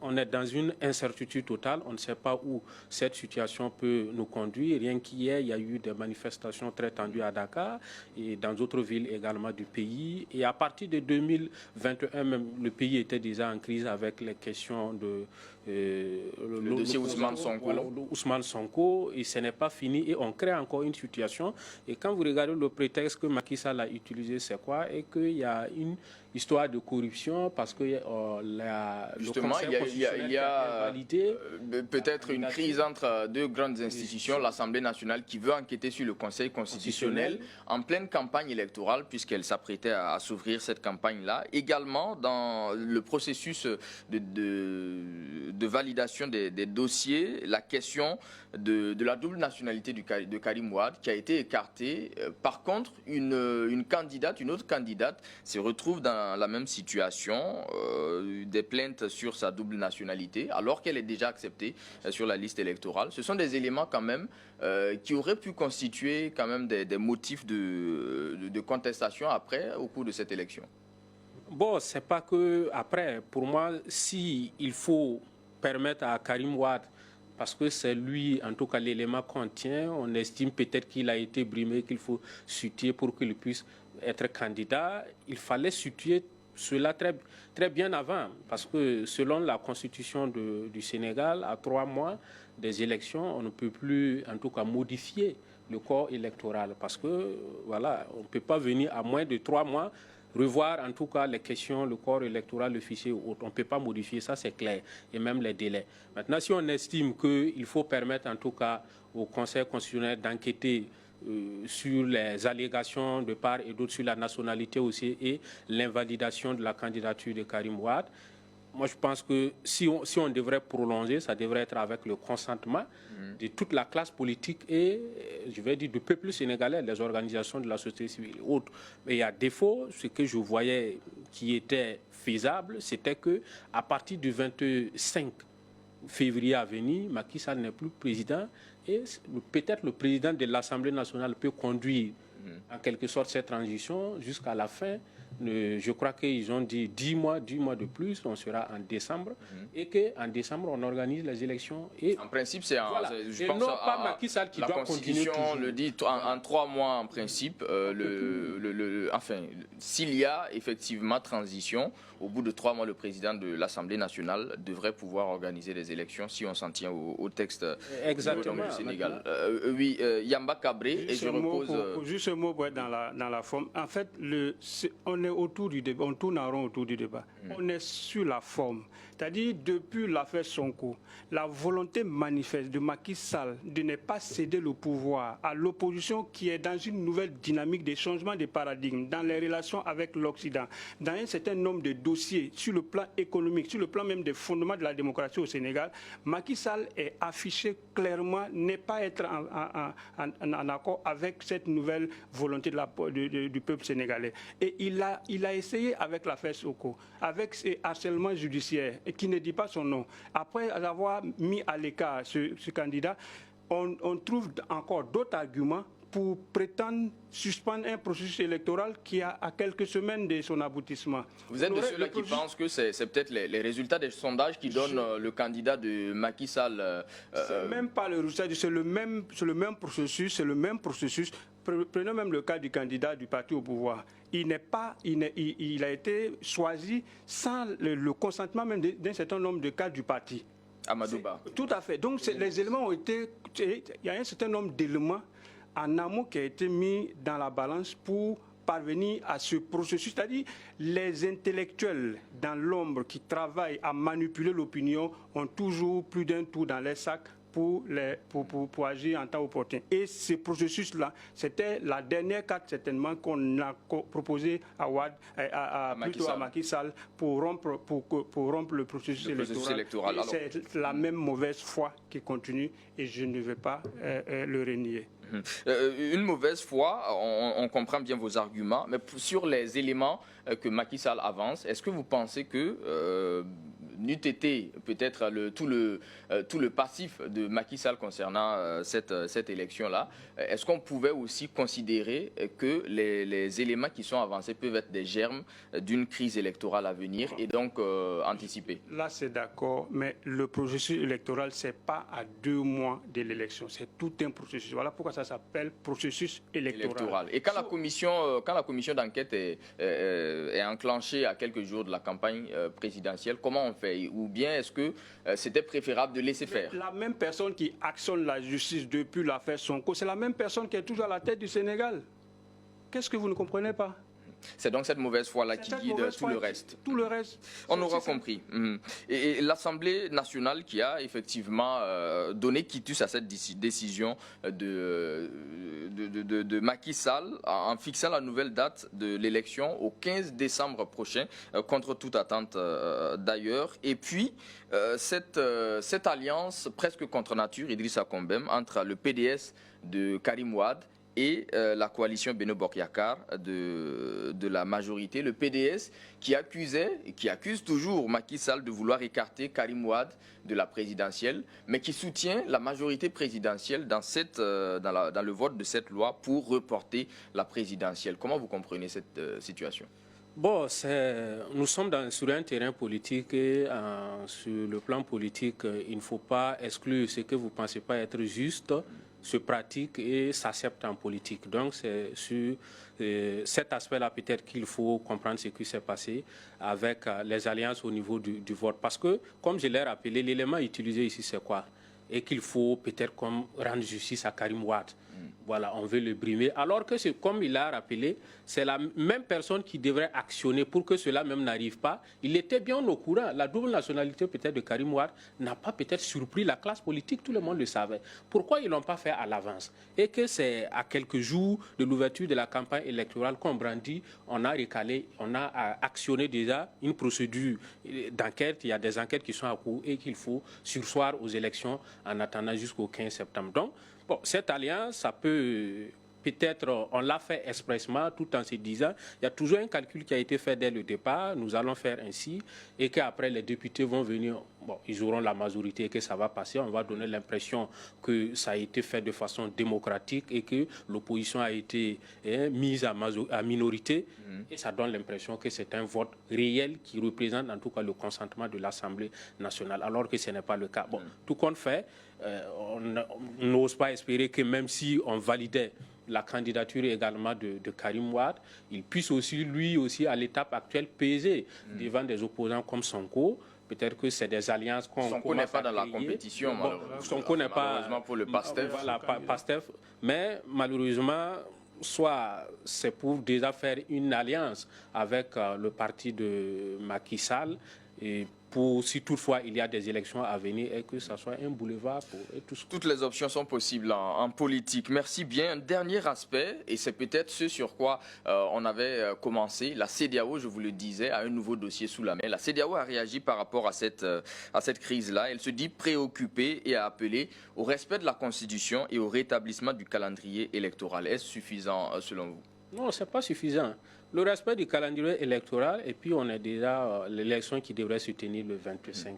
on est dans une incertitude totale. On ne sait pas où cette situation peut nous conduire. Rien qu'hier, il y a eu des manifestations très tendues à Dakar et dans d'autres villes également du pays. Et à partir de 2021, même, le pays était déjà en crise avec les questions de... le dossier Ousmane Sonko. Voilà, Ousmane Sonko, et ce n'est pas fini. Et on crée encore une situation. Et quand vous regardez le prétexte que Macky Sall a utilisé, c'est quoi? Et qu'il y a une histoire de corruption parce que justement, il y a peut-être une crise entre 2 grandes institutions, l'Assemblée nationale qui veut enquêter sur le Conseil constitutionnel en pleine campagne électorale puisqu'elle s'apprêtait à s'ouvrir cette campagne-là. Également dans le processus de validation des dossiers, la question de la double nationalité de Karim Wade qui a été écartée. Par contre, une autre candidate se retrouve dans la même situation, des plaintes sur sa double nationalité, alors qu'elle est déjà acceptée sur la liste électorale. Ce sont des éléments quand même qui auraient pu constituer quand même des motifs de contestation après, au cours de cette élection. Bon, c'est pas que après. Pour moi, si il faut permettre à Karim Wade, parce que c'est lui, en tout cas, l'élément qu'on tient, on estime peut-être qu'il a été brimé, qu'il faut situer pour qu'il puisse être candidat. Il fallait situer cela très bien avant, parce que selon la constitution du Sénégal, à 3 mois des élections, on ne peut plus, en tout cas, modifier le corps électoral, parce que, voilà, on ne peut pas venir à moins de 3 mois revoir en tout cas les questions, le corps électoral, le fichier, on ne peut pas modifier, ça c'est clair, et même les délais. Maintenant, si on estime qu'il faut permettre en tout cas au Conseil constitutionnel d'enquêter sur les allégations de part et d'autre, sur la nationalité aussi et l'invalidation de la candidature de Karim Wade, moi, je pense que si on devrait prolonger, ça devrait être avec le consentement de toute la classe politique et, je vais dire, du peuple sénégalais, les organisations de la société civile et autres. Mais il y a défaut, ce que je voyais qui était faisable, c'était qu'à partir du 25 février à venir, Macky Sall n'est plus président et peut-être le président de l'Assemblée nationale peut conduire en quelque sorte cette transition jusqu'à la fin. Je crois qu'ils ont dit 10 mois de plus, on sera en décembre, et qu'en décembre, on organise les élections. Et en principe, c'est je pense pas Macky Sall qui la doit Constitution continuer le dit en 3 mois en principe. Enfin, s'il y a effectivement transition, au bout de 3 mois, le président de l'Assemblée nationale devrait pouvoir organiser les élections si on s'en tient au texte du Sénégal. Oui, Yamba Cabré, et je repose... Juste un mot pour être dans la forme. En fait, on est autour du débat, on tourne en rond autour du débat. On est sur la forme. C'est-à-dire, depuis l'affaire Sonko, la volonté manifeste de Macky Sall de ne pas céder le pouvoir à l'opposition qui est dans une nouvelle dynamique de changement de paradigme dans les relations avec l'Occident, dans un certain nombre de dossiers sur le plan économique, sur le plan même des fondements de la démocratie au Sénégal, Macky Sall est affiché clairement ne pas être en accord avec cette nouvelle volonté du peuple sénégalais. Et il a essayé avec l'affaire Sonko, avec ces harcèlements judiciaires, qui ne dit pas son nom. Après avoir mis à l'écart ce candidat, on trouve encore d'autres arguments pour prétendre suspendre un processus électoral qui a à quelques semaines de son aboutissement. Vous êtes de ceux-là qui pensent que c'est peut-être les résultats des sondages qui donnent le candidat de Macky Sall. C'est même pas le résultat, c'est le même processus, c'est le même processus. Prenons même le cas du candidat du parti au pouvoir. Il a été choisi sans le consentement même d'un certain nombre de cadres du parti. Amadou Ba. Tout à fait. Donc les éléments ont été... Il y a un certain nombre d'éléments en amont qui a été mis dans la balance pour parvenir à ce processus, c'est-à-dire les intellectuels dans l'ombre qui travaillent à manipuler l'opinion ont toujours plus d'un tour dans les sacs pour agir en temps opportun. Et ce processus-là, c'était la dernière carte certainement qu'on a proposé à Macky Sall pour rompre le processus électoral. C'est la même mauvaise foi qui continue et je ne vais pas le renier. Une mauvaise foi, on comprend bien vos arguments, mais sur les éléments que Macky Sall avance, est-ce que vous pensez que n'eût été peut-être tout le passif de Macky Sall concernant cette élection-là, est-ce qu'on pouvait aussi considérer que les éléments qui sont avancés peuvent être des germes d'une crise électorale à venir et donc anticiper? Là, c'est d'accord, mais le processus électoral, ce n'est pas à 2 mois de l'élection, c'est tout un processus. Voilà pourquoi ça s'appelle processus électoral. Et quand la commission d'enquête est enclenchée à quelques jours de la campagne présidentielle, comment on fait? Ou bien est-ce que c'était préférable de laisser faire? La même personne qui actionne la justice depuis l'affaire Sonko, c'est la même personne qui est toujours à la tête du Sénégal. Qu'est-ce que vous ne comprenez pas? C'est donc cette mauvaise foi-là qui guide tout le reste. Tout le reste. On aura compris. Et l'Assemblée nationale qui a effectivement donné quitus à cette décision de Macky Sall en fixant la nouvelle date de l'élection au 15 décembre prochain, contre toute attente d'ailleurs. Et puis, cette alliance presque contre nature, Idrissa Kombem, entre le PDS de Karim Wade et la coalition Benno Bokk Yakaar de la majorité, le PDS qui accuse toujours Macky Sall de vouloir écarter Karim Wade de la présidentielle, mais qui soutient la majorité présidentielle dans le vote de cette loi pour reporter la présidentielle. Comment vous comprenez cette situation? Bon, nous sommes sur un terrain politique et sur le plan politique, il ne faut pas exclure ce que vous ne pensez pas être juste, se pratique et s'accepte en politique. Donc c'est sur cet aspect-là peut-être qu'il faut comprendre ce qui s'est passé avec les alliances au niveau du vote. Parce que, comme je l'ai rappelé, l'élément utilisé ici c'est quoi? Et qu'il faut peut-être comme rendre justice à Karim Wade. Voilà, on veut le brimer. Alors que, comme il l'a rappelé, c'est la même personne qui devrait actionner pour que cela même n'arrive pas. Il était bien au courant. La double nationalité peut-être de Karim Wade n'a pas peut-être surpris la classe politique. Tout le monde le savait. Pourquoi ils ne l'ont pas fait à l'avance? Et que c'est à quelques jours de l'ouverture de la campagne électorale qu'on brandit, on a recalé, on a actionné déjà une procédure d'enquête. Il y a des enquêtes qui sont à cours et qu'il faut surseoir aux élections en attendant jusqu'au 15 septembre. Donc, bon, cette alliance, ça peut-être, on l'a fait expressement tout en se disant, il y a toujours un calcul qui a été fait dès le départ, nous allons faire ainsi, et qu'après les députés vont venir, bon, ils auront la majorité et que ça va passer, on va donner l'impression que ça a été fait de façon démocratique et que l'opposition a été mise à minorité, et ça donne l'impression que c'est un vote réel qui représente en tout cas le consentement de l'Assemblée nationale, alors que ce n'est pas le cas. Bon, tout compte fait, on n'ose pas espérer que même si on validait la candidature également de Karim Wade, il puisse aussi, lui aussi, à l'étape actuelle, peser devant des opposants comme Sonko. Peut-être que c'est des alliances qu'on Sonko n'est pas dans la compétition, Sonko n'est pas, malheureusement pour le PASTEF. Voilà, PASTEF. Mais malheureusement, soit c'est pour déjà faire une alliance avec le parti de Macky Sall, et pour, si toutefois il y a des élections à venir et que ça soit un boulevard pour tout ça. Toutes les options sont possibles en politique. Merci bien. Un dernier aspect, et c'est peut-être ce sur quoi on avait commencé. La CEDEAO, je vous le disais, a un nouveau dossier sous la main. La CEDEAO a réagi par rapport à cette crise-là. Elle se dit préoccupée et a appelé au respect de la Constitution et au rétablissement du calendrier électoral. Est-ce suffisant selon vous? Non, ce n'est pas suffisant. Le respect du calendrier électoral, et puis on a déjà l'élection qui devrait se tenir le 25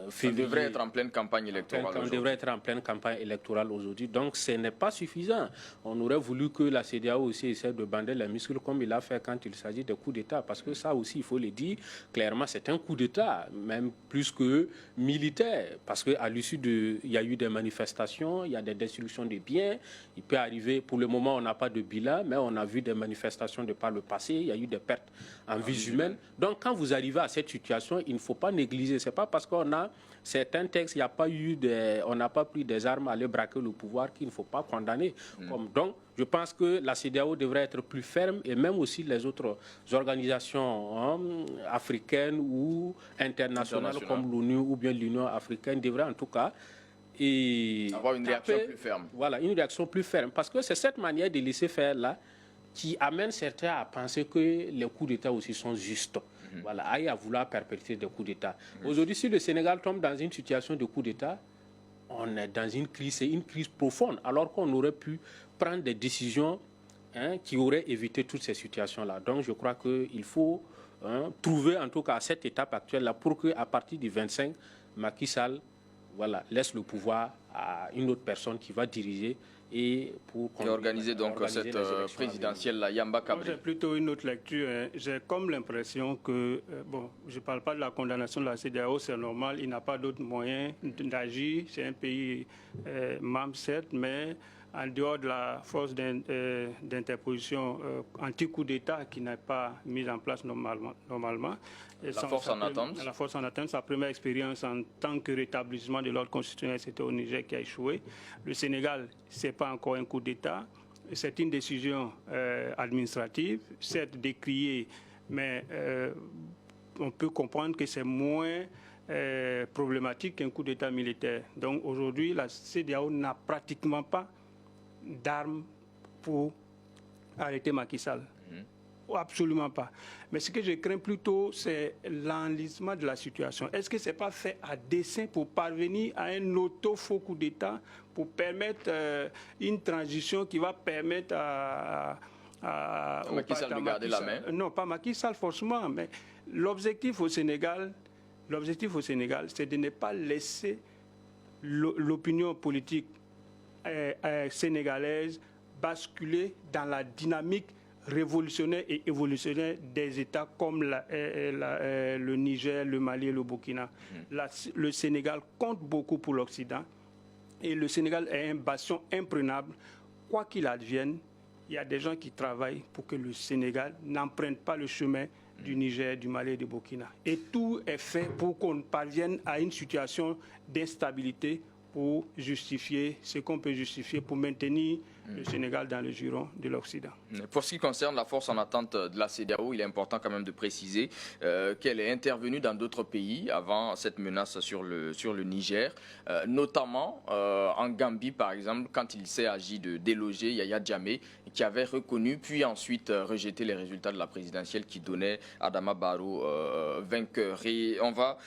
février. On devrait être en pleine campagne électorale. On devrait être en pleine campagne électorale aujourd'hui. Donc, ce n'est pas suffisant. On aurait voulu que la CEDEAO aussi essaie de bander les muscles comme il a fait quand il s'agit de coups d'État. Parce que ça aussi, il faut le dire, clairement, c'est un coup d'État, même plus que militaire. Parce qu'à l'issue il y a eu des manifestations, il y a des destructions de biens. Il peut arriver, pour le moment, on n'a pas de bilan, mais on a vu des manifestations de par le passé. Il y a eu des pertes en vies humaines. Donc, quand vous arrivez à cette situation, il ne faut pas négliger. Ce n'est pas parce qu'on a certains textes, on n'a pas pris des armes à aller braquer le pouvoir qu'il ne faut pas condamner. Donc, je pense que la CEDEAO devrait être plus ferme et même aussi les autres organisations africaines ou internationales comme l'ONU ou bien l'Union africaine devraient en tout cas avoir une réaction plus ferme. Voilà, une réaction plus ferme. Parce que c'est cette manière de laisser faire là qui amène certains à penser que les coups d'État aussi sont justes. Voilà, à vouloir perpétrer des coups d'État. Aujourd'hui, si le Sénégal tombe dans une situation de coup d'État, on est dans une crise, c'est une crise profonde, alors qu'on aurait pu prendre des décisions qui auraient évité toutes ces situations-là. Donc, je crois qu'il faut trouver, en tout cas, à cette étape actuelle-là, pour qu'à partir du 25, Macky Sall laisse le pouvoir à une autre personne qui va diriger et organiser donc cette présidentielle, la Yamba Cabri. J'ai plutôt une autre lecture. J'ai comme l'impression que, je ne parle pas de la condamnation de la CEDEAO, c'est normal, il n'a pas d'autres moyens d'agir. C'est un pays membre, certes, mais en dehors de la force d'interposition anti-coup d'État qui n'est pas mise en place normalement. La force en attente, sa première expérience en tant que rétablissement de l'ordre constitutionnel, c'était au Niger qui a échoué. Le Sénégal, ce n'est pas encore un coup d'État, c'est une décision administrative, certes décriée, mais on peut comprendre que c'est moins problématique qu'un coup d'État militaire. Donc aujourd'hui, la CEDEAO n'a pratiquement pas d'armes pour arrêter Macky Sall. Absolument pas. Mais ce que je crains plutôt, c'est l'enlisement de la situation. Est-ce que ce n'est pas fait à dessein pour parvenir à un auto-faux coup d'État, pour permettre une transition qui va permettre à Macky Sall de garder la main? Non, pas Macky Sall forcément, mais l'objectif au Sénégal, c'est de ne pas laisser l'opinion politique sénégalaise basculer dans la dynamique révolutionnaire et évolutionnaire des États comme le Niger, le Mali et le Burkina. Le Sénégal compte beaucoup pour l'Occident et le Sénégal est un bastion imprenable. Quoi qu'il advienne, il y a des gens qui travaillent pour que le Sénégal n'emprunte pas le chemin du Niger, du Mali et du Burkina. Et tout est fait pour qu'on parvienne à une situation d'instabilité pour justifier ce qu'on peut justifier pour maintenir le Sénégal dans le giron de l'Occident. Pour ce qui concerne la force en attente de la CEDEAO, il est important quand même de préciser qu'elle est intervenue dans d'autres pays avant cette menace sur le Niger, notamment en Gambie par exemple, quand il s'est agi de déloger Yaya Jammeh, qui avait reconnu puis ensuite rejeté les résultats de la présidentielle qui donnait Adama Barrow vainqueur. Et on va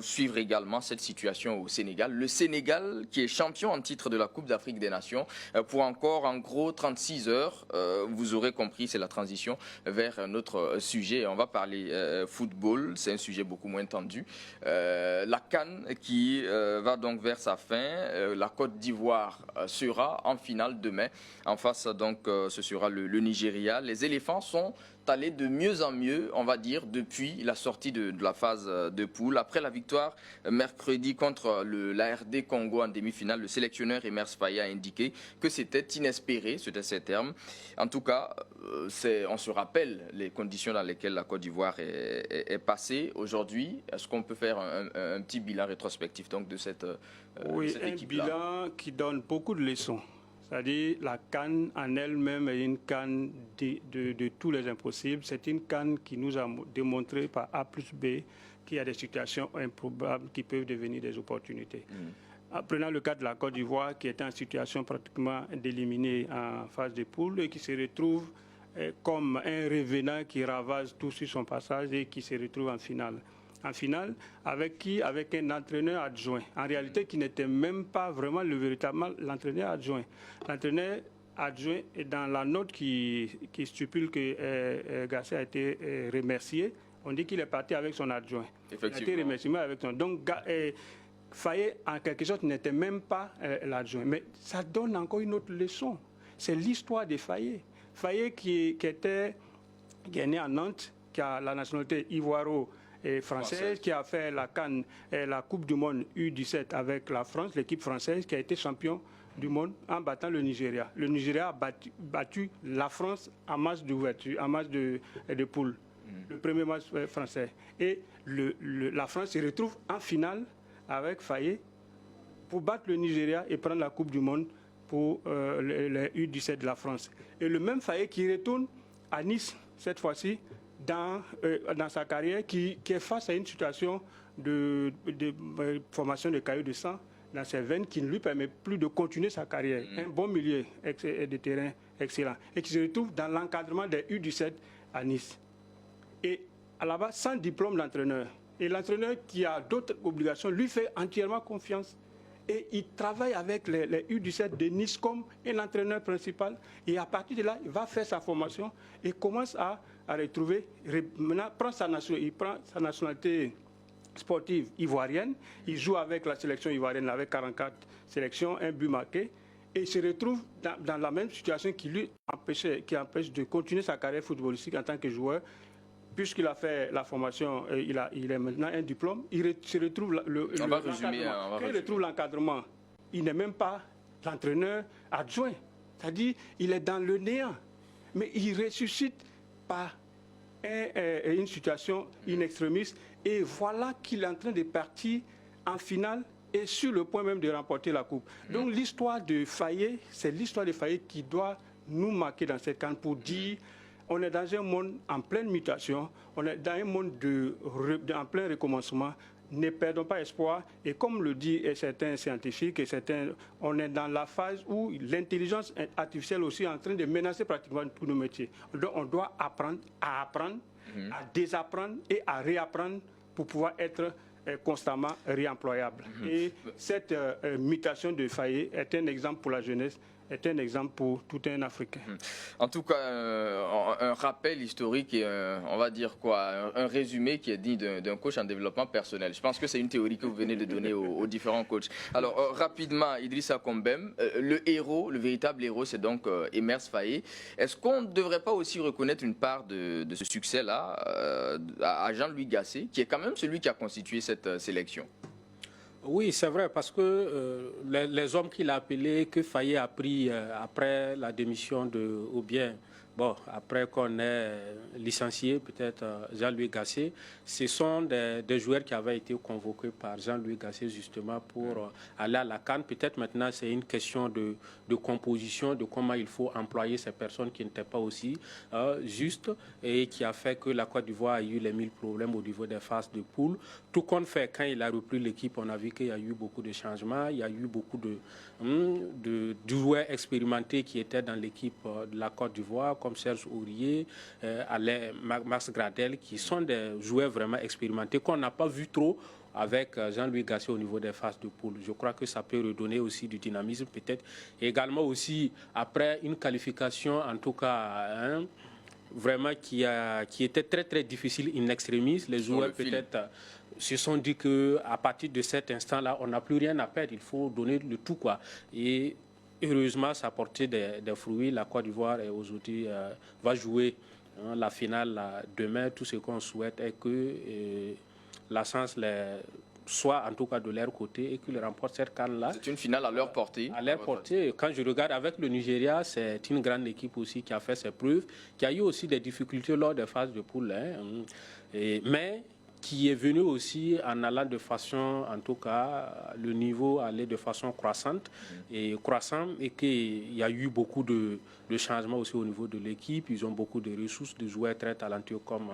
suivre également cette situation au Sénégal. Le Sénégal qui est champion en titre de la Coupe d'Afrique des Nations pour encore en gros 36 heures. Vous aurez compris, c'est la transition vers un autre sujet. On va parler football, c'est un sujet beaucoup moins tendu. La CAN qui va donc vers sa fin. La Côte d'Ivoire sera en finale demain. En face, donc, ce sera le Nigeria. Les éléphants sont allés de mieux en mieux, on va dire, depuis la sortie de la phase de poule. Après la victoire mercredi contre la RD Congo en demi-finale, le sélectionneur Emers Faye a indiqué que c'était inespéré, c'était ses termes. En tout cas, on se rappelle les conditions dans lesquelles la Côte d'Ivoire est passée. Aujourd'hui, est-ce qu'on peut faire un petit bilan rétrospectif donc, de cette équipe-là? Oui, un bilan qui donne beaucoup de leçons. C'est-à-dire la CAN en elle-même est une CAN de tous les impossibles. C'est une CAN qui nous a démontré par A plus B qu'il y a des situations improbables qui peuvent devenir des opportunités. Prenons le cas de la Côte d'Ivoire qui était en situation pratiquement d'éliminer en phase de poule et qui se retrouve comme un revenant qui ravage tout sur son passage et qui se retrouve en finale. En finale, avec qui? Avec un entraîneur adjoint. En réalité, qui n'était même pas vraiment l'entraîneur adjoint. L'entraîneur adjoint est dans la note qui stipule que Gasset a été remercié. On dit qu'il est parti avec son adjoint. Il a été Effectivement. remercié avec son... Donc, Faye, en quelque sorte, n'était même pas l'adjoint. Mais ça donne encore une autre leçon. C'est l'histoire de Faye. Faye qui est né à Nantes, qui a la nationalité ivoiro-française, qui a fait la CAN, la Coupe du Monde U17 avec la France, l'équipe française, qui a été champion du monde en battant le Nigeria. Le Nigeria a battu la France en match d'ouverture, en match de poule. Le premier match français. Et la France se retrouve en finale avec Faye pour battre le Nigeria et prendre la Coupe du Monde pour les U17 de la France. Et le même Faye qui retourne à Nice, cette fois-ci, dans sa carrière, qui est face à une situation de formation de caillots de sang dans ses veines qui ne lui permet plus de continuer sa carrière. Un bon milieu de terrain excellent. Et qui se retrouve dans l'encadrement des U17 à Nice. Et à la base, sans diplôme d'entraîneur. Et l'entraîneur qui a d'autres obligations lui fait entièrement confiance. Et il travaille avec les U17 de Nice comme un entraîneur principal. Et à partir de là, il va faire sa formation et commence à retrouver. Maintenant, il prend sa nationalité sportive ivoirienne. Il joue avec la sélection ivoirienne, avec 44 sélections, un but marqué. Et il se retrouve dans la même situation qui lui empêche de continuer sa carrière footballistique en tant que joueur. Puisqu'il a fait la formation, il a maintenant un diplôme, il se retrouve l'encadrement. Il n'est même pas l'entraîneur adjoint. C'est-à-dire il est dans le néant. Mais il ressuscite par une situation in extremis. Et voilà qu'il est en train de partir en finale et sur le point même de remporter la Coupe. Donc l'histoire de Faye, c'est l'histoire de Faye qui doit nous marquer dans cette CAN pour dire... On est dans un monde en pleine mutation, on est dans un monde en plein recommencement. Ne perdons pas espoir. Et comme le disent certains scientifiques, on est dans la phase où l'intelligence artificielle aussi est en train de menacer pratiquement tous nos métiers. Donc on doit apprendre, à désapprendre et à réapprendre pour pouvoir être constamment réemployable. Et cette mutation de Faye est un exemple pour la jeunesse, est un exemple pour tout un Africain. En tout cas, un rappel historique et on va dire quoi, un résumé qui est digne d'un coach en développement personnel. Je pense que c'est une théorie que vous venez de donner aux différents coachs. Alors, rapidement, Idrissa Combem, le véritable héros, c'est donc Emers Faye. Est-ce qu'on ne devrait pas aussi reconnaître une part de ce succès-là à Jean-Louis Gasset, qui est quand même celui qui a constitué cette sélection? Oui, c'est vrai, parce que les hommes qu'il a appelés, que Faye a pris après la démission ou bien après qu'on ait licencié peut-être Jean-Louis Gasset, ce sont des joueurs qui avaient été convoqués par Jean-Louis Gasset justement pour aller à la CAN. Peut-être maintenant c'est une question de composition, de comment il faut employer ces personnes qui n'étaient pas aussi justes et qui a fait que la Côte d'Ivoire a eu les 1000 problèmes au niveau des phases de poule. Tout compte fait, quand il a repris l'équipe, on a vu qu'il y a eu beaucoup de changements, il y a eu beaucoup de joueurs expérimentés qui étaient dans l'équipe de la Côte d'Ivoire, comme Serge Aurier, Max Gradel, qui sont des joueurs vraiment expérimentés qu'on n'a pas vu trop avec Jean-Louis Gasset au niveau des phases de poule. Je crois que ça peut redonner aussi du dynamisme peut-être. Et également aussi, après une qualification, en tout cas, vraiment qui était très très difficile in extremis, les joueurs peut-être se sont dit qu'à partir de cet instant-là, on n'a plus rien à perdre, il faut donner le tout, quoi. Et heureusement, ça a porté des fruits. La Côte d'Ivoire aujourd'hui va jouer la finale demain. Tout ce qu'on souhaite est que la chance soit en tout cas de leur côté et qu'ils remportent cette CAN-là. C'est une finale à leur portée. À leur portée. Quand je regarde avec le Nigeria, c'est une grande équipe aussi qui a fait ses preuves, qui a eu aussi des difficultés lors des phases de poule. Mais qui est venu aussi en allant de façon, en tout cas, le niveau allait de façon croissante et qu'il y a eu beaucoup de changements aussi au niveau de l'équipe. Ils ont beaucoup de ressources, de joueurs très talentueux comme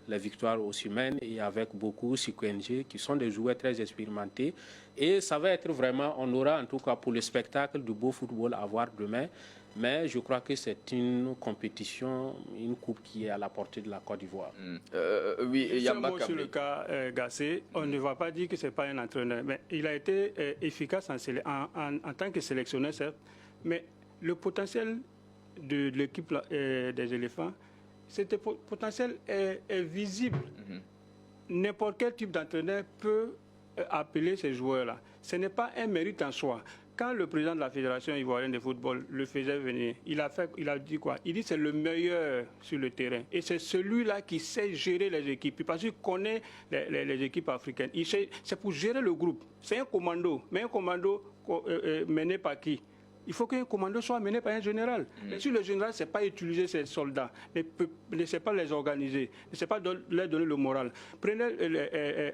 les Victoires Osimhen et avec beaucoup Sikwenje qui sont des joueurs très expérimentés. Et ça va être vraiment, on aura en tout cas pour le spectacle du beau football à voir demain. Mais je crois que c'est une compétition, une coupe qui est à la portée de la Côte d'Ivoire. Oui, il y a sur le cas Gasset, on ne va pas dire que ce n'est pas un entraîneur. Mais il a été efficace en tant que sélectionneur, certes. Mais le potentiel de l'équipe des éléphants Cet potentiel est visible. N'importe quel type d'entraîneur peut appeler ces joueurs-là. Ce n'est pas un mérite en soi. Quand le président de la Fédération ivoirienne de football le faisait venir, il a dit quoi? Il dit que c'est le meilleur sur le terrain. Et c'est celui-là qui sait gérer les équipes. Parce qu'il connaît les équipes africaines. C'est pour gérer le groupe. C'est un commando. Mais un commando mené par qui? Il faut qu'un commando soit mené par un général. Et si le général ne sait pas utiliser ses soldats, ne sait pas les organiser, ne sait pas leur donner le moral, prenez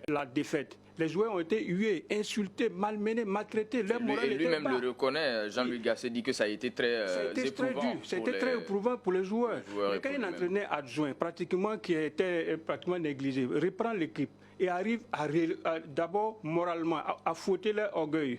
la défaite. Les joueurs ont été hués, insultés, malmenés, maltraités. Leur moral était lui-même bas. le reconnaît. Jean-Louis Gasset dit que ça a été très éprouvant. C'était très éprouvant pour les joueurs. Mais quand un entraîneur adjoint, qui était pratiquement négligé, reprend l'équipe et arrive d'abord moralement à fouetter leur orgueil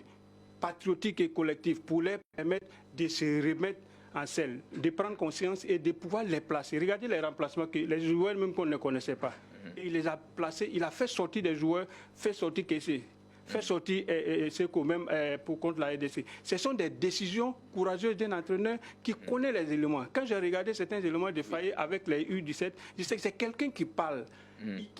patriotique et collectif pour leur permettre de se remettre en selle, de prendre conscience et de pouvoir les placer. Regardez les remplacements, les joueurs même qu'on ne connaissait pas. Et il les a placés, il a fait sortir des joueurs, fait sortir Kessé, fait sortir Seko même pour contre la RDC. Ce sont des décisions courageuses d'un entraîneur qui connaît les éléments. Quand j'ai regardé certains éléments de Faye avec les U17, je sais que c'est quelqu'un qui parle.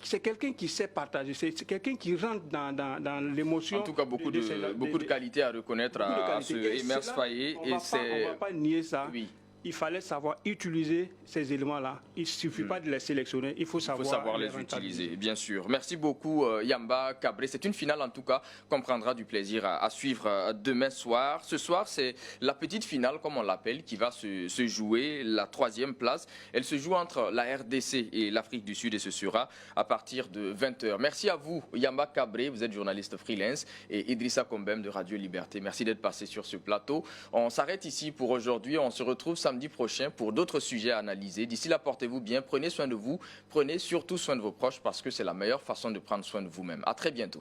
C'est quelqu'un qui sait partager, c'est quelqu'un qui rentre dans l'émotion. En tout cas, beaucoup de qualités à reconnaître à ce Emers Faye. On ne va pas nier ça. Oui. Il fallait savoir utiliser ces éléments-là. Il ne suffit pas de les sélectionner, il faut savoir les utiliser, bien sûr. Merci beaucoup Yamba Kabré. C'est une finale en tout cas qu'on prendra du plaisir à suivre demain soir. Ce soir, c'est la petite finale, comme on l'appelle, qui va se jouer, la 3e place. Elle se joue entre la RDC et l'Afrique du Sud et ce sera à partir de 20h. Merci à vous Yamba Kabré, vous êtes journaliste freelance, et Idrissa Kombem de Radio Liberté. Merci d'être passé sur ce plateau. On s'arrête ici pour aujourd'hui. On se retrouve samedi prochain pour d'autres sujets à analyser. D'ici là, portez-vous bien, prenez soin de vous, prenez surtout soin de vos proches parce que c'est la meilleure façon de prendre soin de vous-même. À très bientôt.